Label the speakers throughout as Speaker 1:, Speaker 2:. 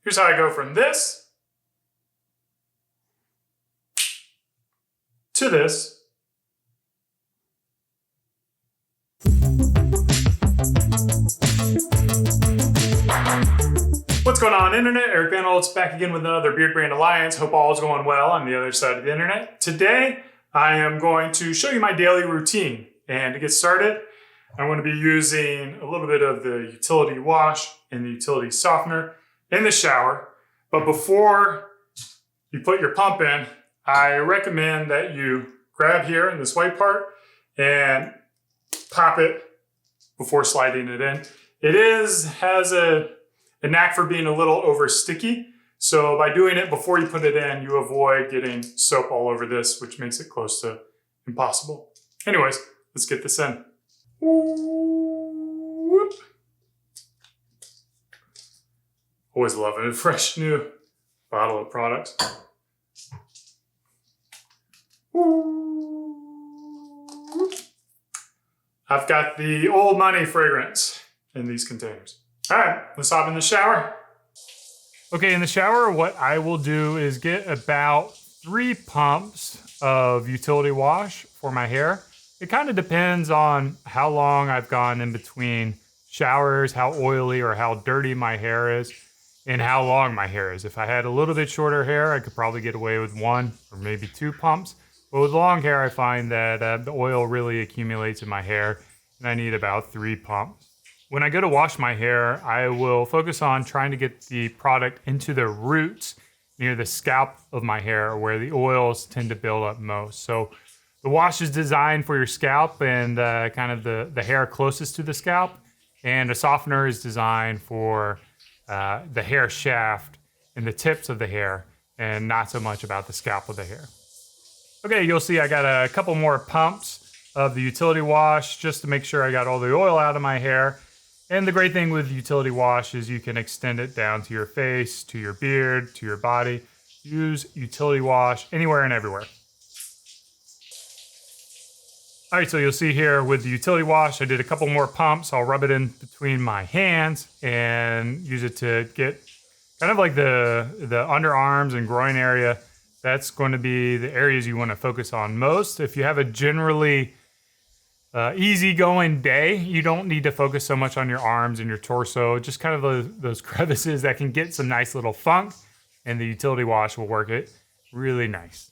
Speaker 1: Here's how I go from this to this. What's going on, Internet? Eric Bandholz back again with another Beardbrand Alliance. Hope all is going well on the other side of the Internet. Today, I am going to show you my daily routine. And to get started, I'm going to be using a little bit of the utility wash and the utility softener in the shower. But before you put your pump in, I recommend that you grab here in this white part and pop it before sliding it in. It has a knack for being a little over sticky. So by doing it before you put it in, you avoid getting soap all over this, which makes it close to impossible. Anyways, let's get this in. Whoop. Always love a fresh new bottle of products. I've got the old money fragrance in these containers. All right, let's hop in the shower. Okay, in the shower, what I will do is get about 3 pumps of utility wash for my hair. It kind of depends on how long I've gone in between showers, how oily or how dirty my hair is, and how long my hair is. If I had a little bit shorter hair, I could probably get away with 1 or maybe 2 pumps. But with long hair, I find that the oil really accumulates in my hair, and I need about 3 pumps. When I go to wash my hair, I will focus on trying to get the product into the roots near the scalp of my hair, where the oils tend to build up most. So the wash is designed for your scalp and kind of the hair closest to the scalp, and a softener is designed for the hair shaft and the tips of the hair, and not so much about the scalp of the hair. Okay, you'll see I got a couple more pumps of the utility wash just to make sure I got all the oil out of my hair. And the great thing with utility wash is you can extend it down to your face, to your beard, to your body. Use utility wash anywhere and everywhere. All right, so you'll see here with the utility wash, I did a couple more pumps. I'll rub it in between my hands and use it to get kind of like the underarms and groin area. That's going to be the areas you want to focus on most. If you have a generally easygoing day, you don't need to focus so much on your arms and your torso, just kind of those crevices that can get some nice little funk, and the utility wash will work it really nice.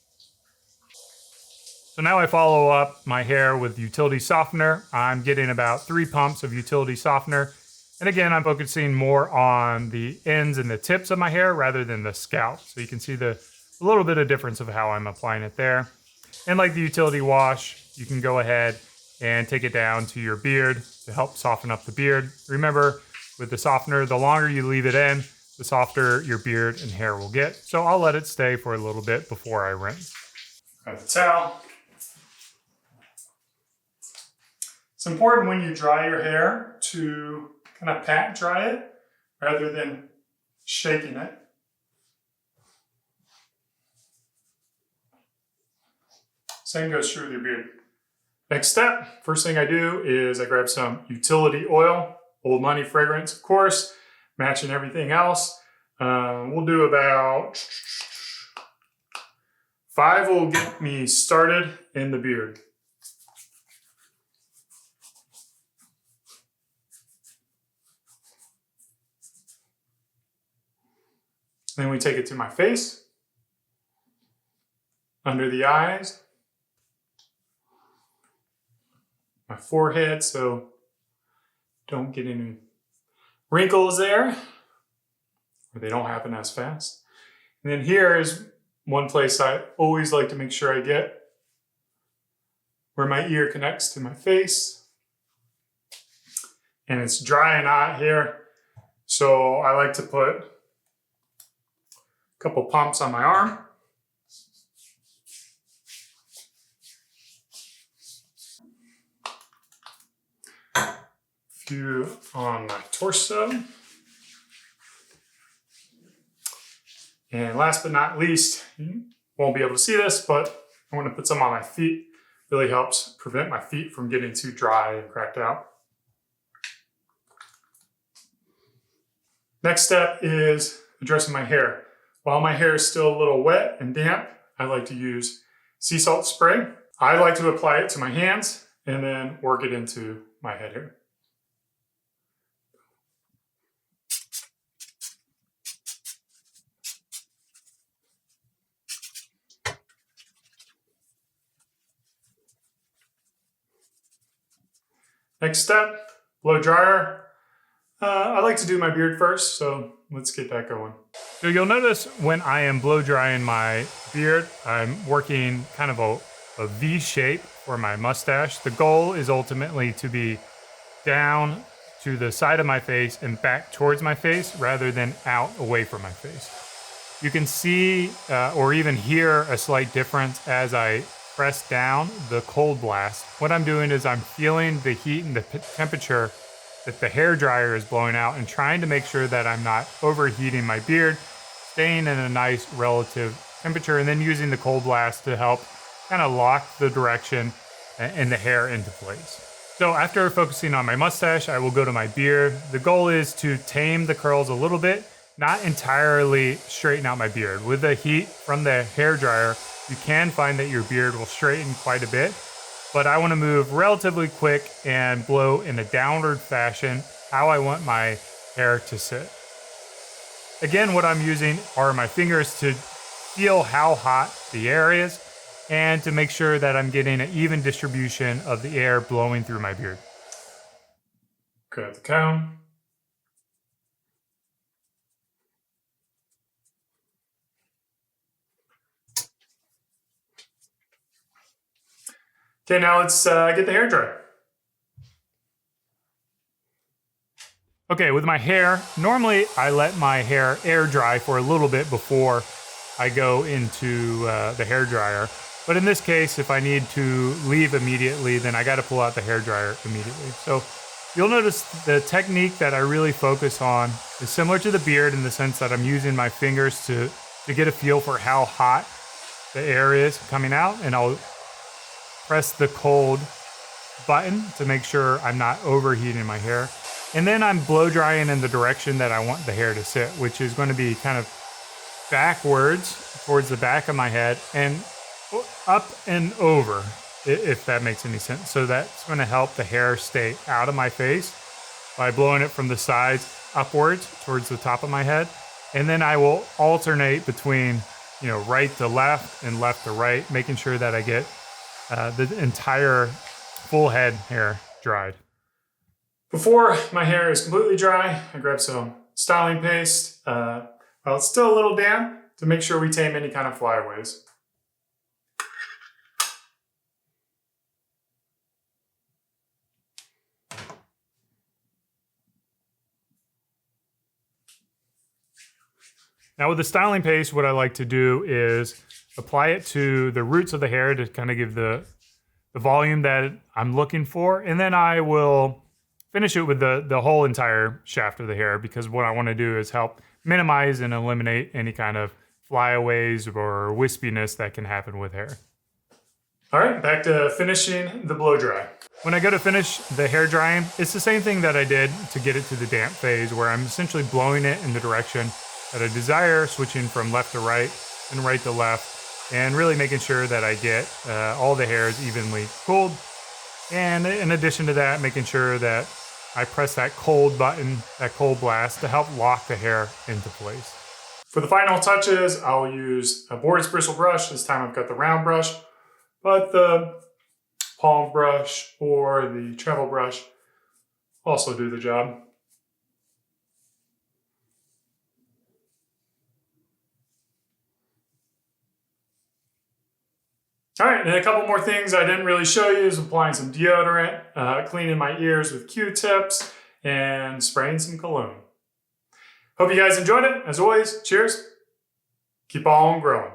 Speaker 1: So now I follow up my hair with utility softener. I'm getting about 3 pumps of utility softener. And again, I'm focusing more on the ends and the tips of my hair rather than the scalp. So you can see a little bit of difference of how I'm applying it there. And like the utility wash, you can go ahead and take it down to your beard to help soften up the beard. Remember, with the softener, the longer you leave it in, the softer your beard and hair will get. So I'll let it stay for a little bit before I rinse. Got the towel. It's important when you dry your hair to kind of pat dry it rather than shaking it. Same goes true with your beard. Next step, first thing I do is I grab some utility oil, old money fragrance, of course, matching everything else. We'll do about 5 will get me started in the beard. Then we take it to my face, under the eyes, my forehead, so don't get any wrinkles there, or they don't happen as fast. And then here is one place I always like to make sure I get, where my ear connects to my face. And it's dry and hot here, so I like to put a couple pumps on my arm. Few on my torso. And last but not least, you won't be able to see this, but I want to put some on my feet. Really helps prevent my feet from getting too dry and cracked out. Next step is addressing my hair. While my hair is still a little wet and damp, I like to use sea salt spray. I like to apply it to my hands and then work it into my head hair. Next step, blow dryer. I like to do my beard first, so let's get that going. So you'll notice when I am blow drying my beard, I'm working kind of a V shape for my mustache. The goal is ultimately to be down to the side of my face and back towards my face rather than out away from my face. You can see or even hear a slight difference as I press down the cold blast. What I'm doing is I'm feeling the heat and the temperature that the hair dryer is blowing out and trying to make sure that I'm not overheating my beard, staying in a nice relative temperature, and then using the cold blast to help kind of lock the direction and the hair into place. So after focusing on my mustache, I will go to my beard. The goal is to tame the curls a little bit, not entirely straighten out my beard. With the heat from the hair dryer, you can find that your beard will straighten quite a bit, but I want to move relatively quick and blow in a downward fashion how I want my hair to sit. Again, what I'm using are my fingers to feel how hot the air is and to make sure that I'm getting an even distribution of the air blowing through my beard. Grab the comb. Okay, now let's get the hair dry. Okay, with my hair, normally I let my hair air dry for a little bit before I go into the hair dryer. But in this case, if I need to leave immediately, then I got to pull out the hair dryer immediately. So you'll notice the technique that I really focus on is similar to the beard in the sense that I'm using my fingers to get a feel for how hot the air is coming out, and I'll press the cold button to make sure I'm not overheating my hair. And then I'm blow drying in the direction that I want the hair to sit, which is going to be kind of backwards towards the back of my head and up and over, if that makes any sense. So that's going to help the hair stay out of my face by blowing it from the sides upwards towards the top of my head. And then I will alternate between, right to left and left to right, making sure that I get the entire full head hair dried. Before my hair is completely dry, I grab some styling paste while it's still a little damp to make sure we tame any kind of flyaways. Now with the styling paste, what I like to do is apply it to the roots of the hair to kind of give the volume that I'm looking for. And then I will finish it with the whole entire shaft of the hair, because what I want to do is help minimize and eliminate any kind of flyaways or wispiness that can happen with hair. All right, back to finishing the blow dry. When I go to finish the hair drying, it's the same thing that I did to get it to the damp phase, where I'm essentially blowing it in the direction that I desire, switching from left to right and right to left, and really making sure that I get all the hairs evenly cooled. And in addition to that, making sure that I press that cold button, that cold blast, to help lock the hair into place. For the final touches, I'll use a boar's bristle brush. This time I've got the round brush, but the palm brush or the travel brush also do the job. All right, and a couple more things I didn't really show you is applying some deodorant, cleaning my ears with Q-tips, and spraying some cologne. Hope you guys enjoyed it. As always, cheers. Keep on growing.